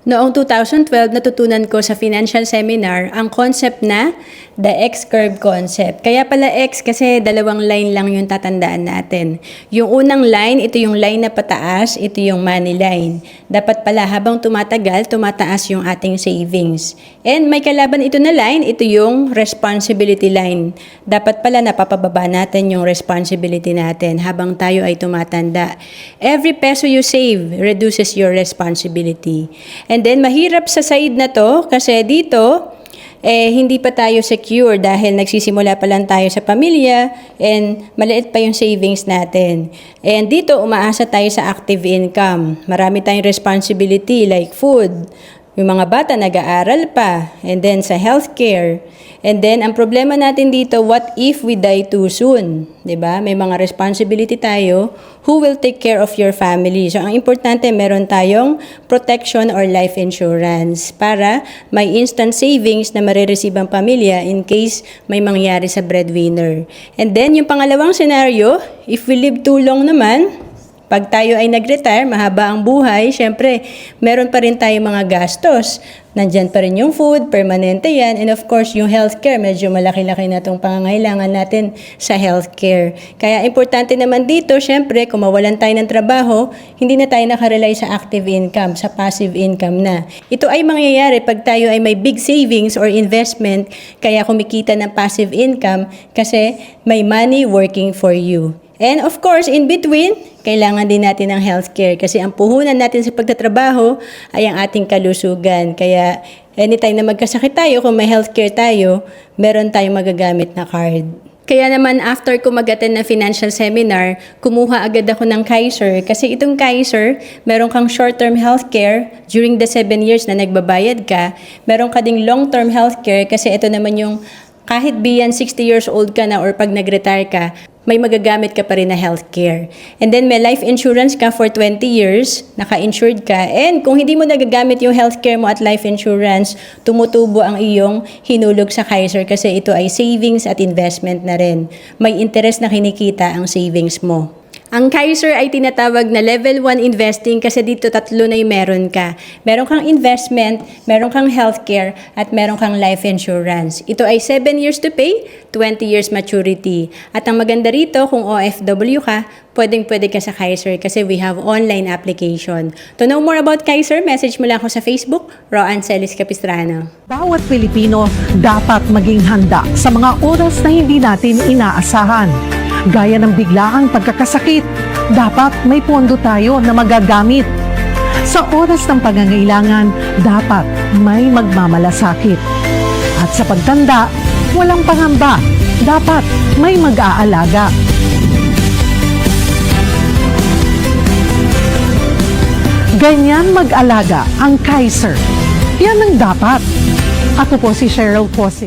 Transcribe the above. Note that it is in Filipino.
Noong 2012, natutunan ko sa financial seminar ang concept na the X-curve concept. Kaya pala X kasi dalawang line lang yung tatandaan natin. Yung unang line, ito yung line na pataas, ito yung money line. Dapat pala habang tumatagal, tumataas yung ating savings. And may kalaban ito na line, ito yung responsibility line. Dapat pala napapababa natin yung responsibility natin habang tayo ay tumatanda. Every peso you save reduces your responsibility. And then, mahirap sa side na to kasi dito, hindi pa tayo secure dahil nagsisimula pa lang tayo sa pamilya and maliit pa yung savings natin. And dito, umaasa tayo sa active income. Marami tayong responsibility like food. Yung mga bata nag-aaral pa. And then sa healthcare. And then, ang problema natin dito, what if we die too soon? 'Di ba? May mga responsibility tayo. Who will take care of your family? So, ang importante, meron tayong protection or life insurance para may instant savings na marireceive ang pamilya in case may mangyari sa breadwinner. And then, yung pangalawang scenario, if we live too long naman, pag tayo ay nag-retire, mahaba ang buhay, syempre, meron pa rin tayo mga gastos. Nandyan pa rin yung food, permanente yan. And of course, yung healthcare, medyo malaki-laki na itong pangangailangan natin sa healthcare. Kaya importante naman dito, syempre, kung mawalan tayo ng trabaho, hindi na tayo nakarely sa active income, sa passive income na. Ito ay mangyayari pag tayo ay may big savings or investment, kaya kumikita ng passive income kasi may money working for you. And of course, in between, kailangan din natin ng healthcare kasi ang puhunan natin sa pagtatrabaho ay ang ating kalusugan. Kaya anytime na magkasakit tayo, kung may healthcare tayo, meron tayong magagamit na card. Kaya naman after ko mag-attend ng financial seminar, kumuha agad ako ng Kaiser kasi itong Kaiser, meron kang short-term healthcare during the 7 years na nagbabayad ka. Meron ka ding long-term healthcare kasi ito naman yung kahit beyond 60 years old ka na or pag nag-retire ka, may magagamit ka pa rin na healthcare. And then may life insurance ka for 20 years, naka-insured ka. And kung hindi mo nagagamit yung healthcare mo at life insurance, tumutubo ang iyong hinulog sa Kaiser kasi ito ay savings at investment na rin. May interest na kinikita ang savings mo. Ang Kaiser ay tinatawag na level 1 investing kasi dito tatlo na yung meron ka. Meron kang investment, meron kang healthcare, at meron kang life insurance. Ito ay 7 years to pay, 20 years maturity. At ang maganda rito, kung OFW ka, pwedeng-pwede ka sa Kaiser kasi we have online application. To know more about Kaiser, message mo lang ako sa Facebook, Roan Celis Capistrano. Bawat Pilipino dapat maging handa sa mga oras na hindi natin inaasahan. Gaya ng biglaang pagkakasakit, dapat may pondo tayo na magagamit. Sa oras ng pangangailangan, dapat may magmamalasakit. At sa pagtanda, walang pangamba, dapat may mag-aalaga. Ganyan mag-alaga ang Kaiser. Yan ang dapat. Ako po si Cheryl Cosit.